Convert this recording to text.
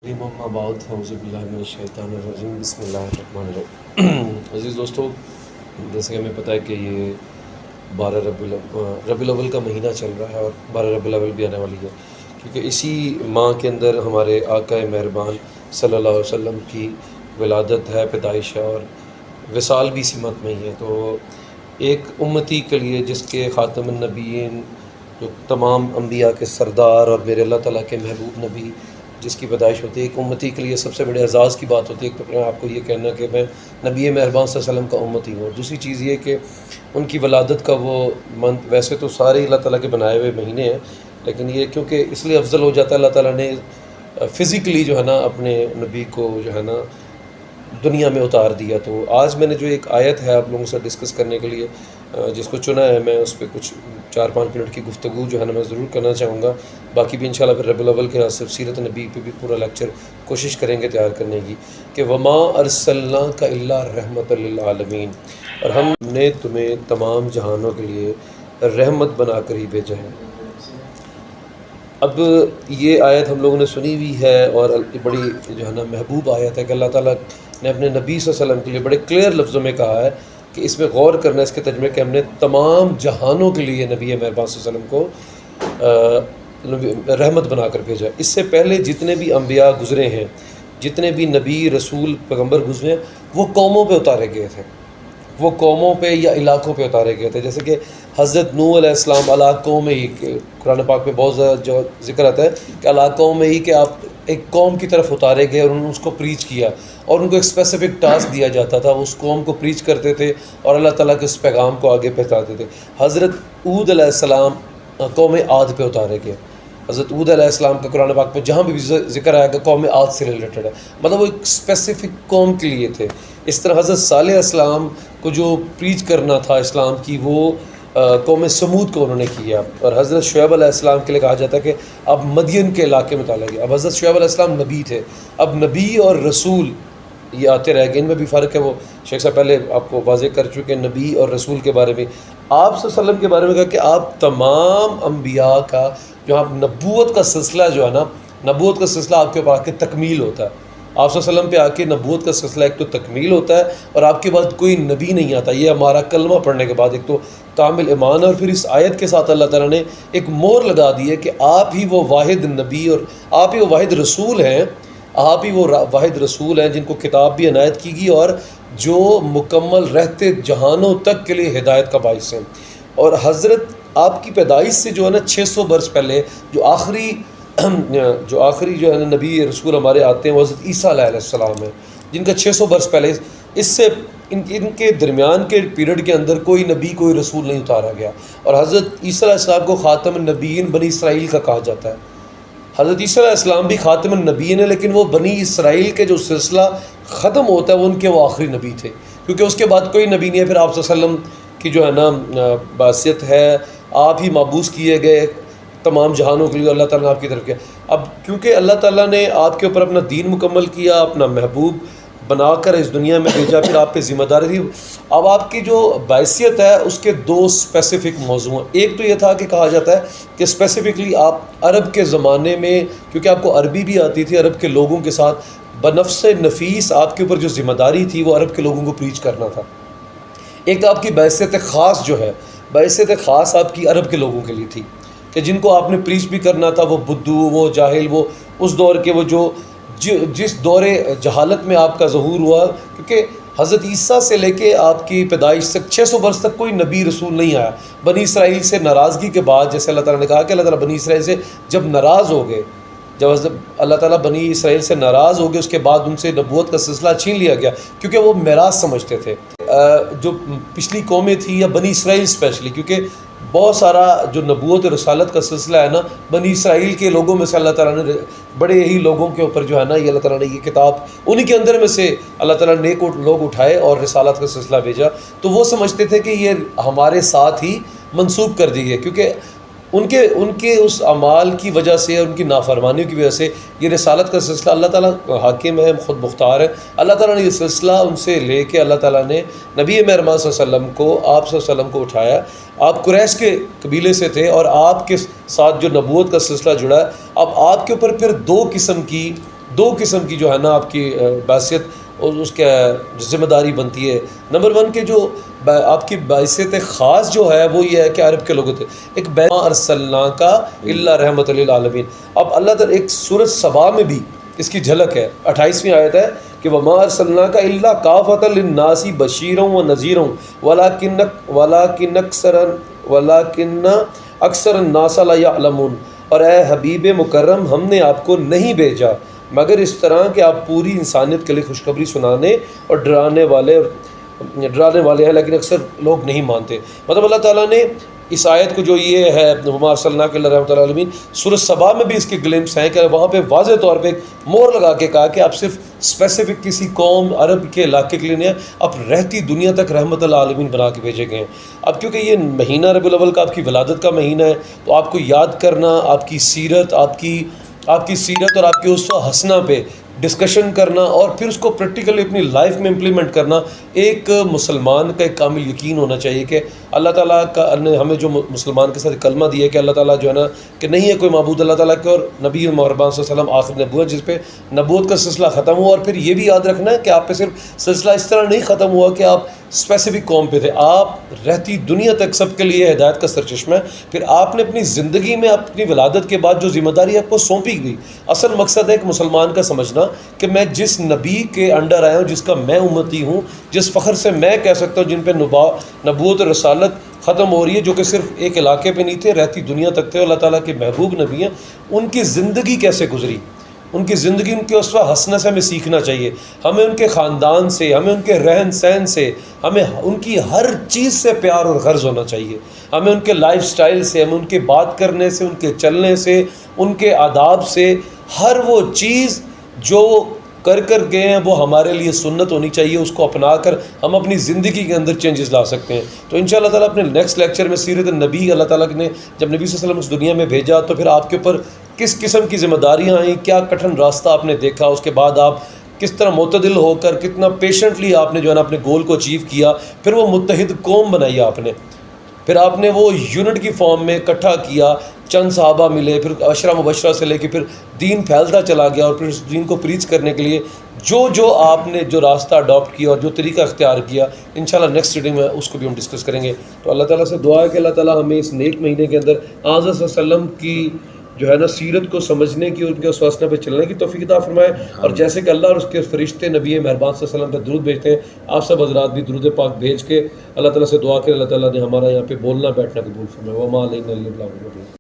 बिस्मिल्लाहिर्रहमानिर्रहीम। अज़ीज़ दोस्तों, जैसे कि हमें पता है कि ये 12 रबीउल अव्वल का महीना चल रहा है और 12 रबीउल अव्वल भी आने वाली है, क्योंकि इसी माह के अंदर हमारे आका मेहरबान सल्लल्लाहु अलैहि वसल्लम की विलादत है, पैदाइश है और विसाल भी इसी मत में ही है। तो एक उम्मती के लिए जिसके ख़ातमुन नबीयीन, जो तमाम अम्बिया के सरदार और मेरे अल्लाह ताला के महबूब नबी जिसकी पैदाइश होती है, एक उम्मती के लिए सबसे बड़े एजाज़ की बात होती है। एक तो अपने आपको ये कहना कि मैं नबी मेहरबान सल्लल्लाहु अलैहि वसल्लम का उम्मती हूँ। दूसरी चीज़ ये कि उनकी वलादत का वो मंथ, वैसे तो सारे अल्लाह ताला के बनाए हुए महीने हैं, लेकिन ये क्योंकि इसलिए अफजल हो जाता है, अल्लाह ताला ने फ़िज़िकली जो है ना अपने नबी को जो है ना दुनिया में उतार दिया। तो आज मैंने जो एक आयत है आप लोगों से डिस्कस करने के लिए जिसको चुना है, मैं उस पर कुछ 4-5 मिनट की गुफ्तगू जो है ना मैं ज़रूर करना चाहूँगा। बाकी भी इंशाल्लाह फिर रबीउल अव्वल के सिर्फ सीरत नबी पे भी पूरा लेक्चर कोशिश करेंगे तैयार करने की कि वमा अरसलनाका इल्ला रहमतल लिल आलमीन, और हमने तुम्हें तमाम जहानों के लिए रहमत बनाकर ही भेजा है। अब ये आयत हम लोगों ने सुनी हुई है और बड़ी जो है ना महबूब आयत है कि अल्लाह ताला ने अपने नबी सल्लल्लाहु अलैहि वसल्लम के लिए बड़े क्लियर लफ्ज़ों में कहा है कि इसमें गौर करना है इसके तर्जुमे कि हमने तमाम जहानों के लिए नबी मेहरबान सल्लल्लाहु अलैहि वसल्लम को रहमत बनाकर भेजा। इससे पहले जितने भी अम्बिया गुज़रे हैं, जितने भी नबी रसूल पैगम्बर गुज़रे हैं, वो कौमों पे उतारे गए थे, वो कौमों पे या इलाकों पे उतारे गए थे। जैसे कि हज़रत नूह अलैहिस्सलाम अला कौम ही, कुरान पाक में बहुत ज़्यादा जो ज़िक्र आता है कि अला कौम ही कि आप एक कौम की तरफ उतारे गए और उन्होंने उसको प्रीच किया और उनको एक स्पेसिफ़िक टास्क दिया जाता था, वो उस कौम को प्रीच करते थे और अल्लाह ताला के उस पैगाम को आगे पहुँचाते थे। हज़रत ऊद अलैहिस्सलाम कौम आद पे उतारे गए। हज़रत ऊद अलैहिस्सलाम का कुरान पाक में जहाँ भी ज़िक्र आया कि कौम आद से रिलेटेड है, मतलब वो एक स्पेसिफ़िक कौम के लिए थे। इस तरह हज़रत सालेह अलैहिस्सलाम को जो प्रीच करना था इस्लाम की, वो कौम समूद को उन्होंने किया। और हज़रत शुएब अलैहिस्सलाम के लिए कहा जाता है कि अब मदियन के इलाके में डाला गया। अब हज़रत शुएब अलैहिस्सलाम नबी थे, अब नबी और रसूल ये आते रह गए, इनमें भी फ़र्क है। वो शेख साहब पहले आपको वाज़े कर चुके हैं नबी और रसूल के बारे में। आप सल्लल्लाहु अलैहि वसल्लम के बारे में कहा कि आप तमाम अम्बिया का जो आप नबूवत का सिलसिला जो है ना, नबूवत का सिलसिला आपके ऊपर आके तकमील होता है। आप सल्लल्लाहु अलैहि वसल्लम पे आके नबूवत का सिलसिला एक तो तकमील होता है और आपके बाद कोई नबी नहीं आता। ये हमारा कलमा पढ़ने के बाद एक तो कामिल ईमान, और फिर इस आयत के साथ अल्लाह ताला ने एक मोहर लगा दी है कि आप ही वो वाहिद नबी और आप ही वो वाहिद रसूल हैं, आप ही वो वाहिद रसूल हैं जिनको किताब भी इनायत की गई और जो मुकम्मल रहते जहानों तक के लिए हिदायत का बाइस हैं। और हज़रत आपकी पैदाइश से जो है ना 600 बरस पहले जो आखिरी जो है ना नबी रसूल हमारे आते हैं वो हज़रत ईसा अलैहिस्सलाम है, जिनका 600 बरस पहले इससे इनके दरमियान के पीरियड के अंदर कोई नबी कोई रसूल नहीं उतारा गया। और हज़रत ईसा अलैहिस्सलाम को ख़ातमुन नबीयीन बनी इसराइल का कहा जाता है। हज़रत ईसा अलैहिस्सलाम भी ख़ातमुन नबीयीन है, लेकिन वो बनी इसराइल के जो सिलसिला ख़त्म होता है वो उनके वो आखिरी नबी थे, क्योंकि उसके बाद कोई नबी नहीं है। फिर आप सल्लल्लाहु अलैहि वसल्लम की जो है ना बासियत है, आप ही माबूस किए गए तमाम जहानों के लिए, अल्लाह ताला ने आपकी तरफ किया। अब क्योंकि अल्लाह ताला ने आपके ऊपर अपना दीन मुकम्मल किया, अपना महबूब बनाकर इस दुनिया में भेजा, फिर आप पे ज़िम्मेदारी थी। अब आपकी जो बायसियत है उसके दो स्पेसिफ़िक मौज़ू हैं। एक तो ये था कि कहा जाता है कि स्पेसिफ़िकली आप अरब के ज़माने में, क्योंकि आपको अरबी भी आती थी, अरब के लोगों के साथ बनफ्स नफीस आपके ऊपर जो ज़िम्मेदारी थी वो अरब के लोगों को प्रीच करना था। एक तो आपकी बैसियत ख़ास जो है, बैसियत ख़ास आपकी अरब के लोगों के लिए थी कि जिनको आपने प्रीच भी करना था, वो बुद्धू, वो जाहिल, वो उस दौर के, वो जो जिस दौरे जहालत में आपका ज़हूर हुआ, क्योंकि हज़रत ईसा से लेके आपकी पैदाइश तक 600 बरस तक कोई नबी रसूल नहीं आया। बनी इसराइल से नाराज़गी के बाद, जैसे अल्लाह ताला ने कहा कि अल्लाह ताला बनी इसराइल से जब नाराज़ हो गए, जब अल्लाह ताला बनी इसराइल से नाराज़ हो गए, उसके बाद उनसे नबूवत का सिलसिला छीन लिया गया, क्योंकि वो मिरास समझते थे। जो पिछली कौमें थी या बनी इसराइल स्पेशली, क्योंकि बहुत सारा जो नबूवत और रसालत का सिलसिला है ना, बनी इसराइल के लोगों में से अल्लाह ताला ने बड़े ही लोगों के ऊपर जो है ना ये अल्लाह ताला ने ये किताब उन्हीं के अंदर में से अल्लाह ताला ने नेक लोग उठाए और रसालत का सिलसिला भेजा। तो वो समझते थे कि ये हमारे साथ ही मंसूब कर दी है, क्योंकि उनके उस अमाल की वजह से, उनकी नाफरमानियों की वजह से ये रसालत का सिलसिला, अल्लाह ताला हाकिम है, ख़ुद मुख्तार है। अल्लाह ताला ने ये सिलसिला उनसे लेके अल्लाह ताला ने नबी मेहरबान सल्लल्लाहु अलैहि वसल्लम को, आप सल्लल्लाहु अलैहि वसल्लम को उठाया। आप कुरैश के कबीले से थे और आपके साथ जो नबूवत का सिलसिला जुड़ा है, अब आपके ऊपर फिर दो किस्म की دو قسم کی جو ہے نا آپ کی باعثیت اور اس کا ذمہ داری بنتی ہے. نمبر 1 کہ جو آپ کی باعثیت خاص جو ہے وہ یہ ہے کہ عرب کے لوگوں تھے ایک ارسلنا کا اللہ رحمت للعالمین. اب اللہ تعالیٰ ایک سورۃ سبا میں بھی اس کی جھلک ہے. 28ویں آیت ہے کہ وما ارسلناک الا کافۃ للناس بشیرا ونذیرا ولکن اکثر الناس لا یعلمون. اور اے حبیب مکرم ہم نے آپ کو نہیں بھیجا مگر اس طرح کہ آپ پوری انسانیت کے لیے خوشخبری سنانے اور ڈرانے والے ہیں، لیکن اکثر لوگ نہیں مانتے. مطلب اللہ تعالیٰ نے اس آیت کو جو یہ ہے وما ارسلناک الا رحمۃ للعالمین سورۃ سبا میں بھی اس کے گلمپس ہیں کہ وہاں پہ واضح طور پہ ایک مور لگا کے کہا کہ آپ صرف اسپیسیفک کسی قوم عرب کے علاقے کے لیے نہیں ہیں، آپ رہتی دنیا تک رحمت للعالمین بنا کے بھیجے گئے ہیں. اب کیونکہ یہ مہینہ ربیع الاول کا آپ کی ولادت کا مہینہ ہے تو آپ کو یاد کرنا، آپ کی سیرت اور آپ کی اسوہ حسنہ پہ ڈسکشن کرنا اور پھر اس کو پریکٹیکلی اپنی لائف میں امپلیمنٹ کرنا ایک مسلمان کا ایک کامل یقین ہونا چاہیے کہ اللہ تعالیٰ کا نے ہمیں جو مسلمان کے ساتھ کلمہ دیا ہے کہ اللہ تعالیٰ جو ہے نا کہ نہیں ہے کوئی معبود اللہ تعالیٰ کے، اور نبی محرم صلی اللہ علیہ وسلم آخر نبوت جس پہ نبوت کا سلسلہ ختم ہوا. اور پھر یہ بھی یاد رکھنا ہے کہ آپ پہ صرف سلسلہ اس طرح نہیں ختم ہوا کہ آپ اسپیسیفک قوم پہ تھے، آپ رہتی دنیا تک سب کے لیے ہدایت کا سرچشمہ ہے. پھر آپ نے اپنی زندگی میں اپنی ولادت کے بعد جو ذمہ داری آپ کو سونپی گئی، اصل مقصد ہے ایک مسلمان کا سمجھنا کہ میں جس نبی کے انڈر آیا ہوں، جس کا میں امتی ہوں، جس فخر سے میں کہہ سکتا ہوں جن پہ نبوت اور رسالت ختم ہو رہی ہے، جو کہ صرف ایک علاقے پہ نہیں تھے، رہتی دنیا تک تھے، اللہ تعالیٰ کے محبوب نبی ہیں، ان کی زندگی کیسے گزری، ان کی زندگی، ان کے اسوہ حسنہ سے ہمیں سیکھنا چاہیے. ہمیں ان کے خاندان سے، ہمیں ان کے رہن سہن سے، ہمیں ان کی ہر چیز سے پیار اور غرض ہونا چاہیے. ہمیں ان کے لائف سٹائل سے، ہمیں ان کے بات کرنے سے، ان کے چلنے سے، ان کے آداب سے، ہر وہ چیز جو کر گئے ہیں وہ ہمارے لیے سنت ہونی چاہیے. اس کو اپنا کر ہم اپنی زندگی کے اندر چینجز لا سکتے ہیں. تو انشاءاللہ تعالیٰ اپنے نیکسٹ لیکچر میں سیرت النبی، اللہ تعالیٰ نے جب نبی صلی اللہ علیہ وسلم اس دنیا میں بھیجا تو پھر آپ کے اوپر کس قسم کی ذمہ داریاں آئیں، کیا کٹھن راستہ آپ نے دیکھا، اس کے بعد آپ کس طرح معتدل ہو کر کتنا پیشنٹلی آپ نے جو ہے نا اپنے گول کو اچیو کیا. پھر وہ متحد قوم بنائی آپ نے، پھر آپ نے وہ یونٹ کی فارم میں اکٹھا کیا، چند صحابہ ملے، پھر عشرہ مبشرہ سے لے کے پھر دین پھیلتا چلا گیا، اور پھر اس دین کو پریچ کرنے کے لیے جو آپ نے جو راستہ اڈاپٹ کیا اور جو طریقہ اختیار کیا، انشاءاللہ نیکسٹ ریڈنگ میں اس کو بھی ہم ڈسکس کریں گے. تو اللہ تعالیٰ سے دعا ہے کہ اللہ تعالیٰ ہمیں اس نیک مہینے کے اندر آقا صلی اللہ علیہ وسلم کی جو ہے نا سیرت کو سمجھنے کی، ان کے اس واسطے پہ چلنے کی توفیق عطا فرمائے. اور جیسے کہ اللہ اور اس کے فرشتے نبی مہربان صلی اللہ علیہ وسلم پہ درود بھیجتے ہیں، آپ سب حضرات بھی درود پاک بھیج کے اللہ تعالیٰ سے دعا کریں اللہ تعالیٰ نے ہمارا یہاں پہ بولنا بیٹھنا قبول فرمائے. وما علینا الا البلاغ.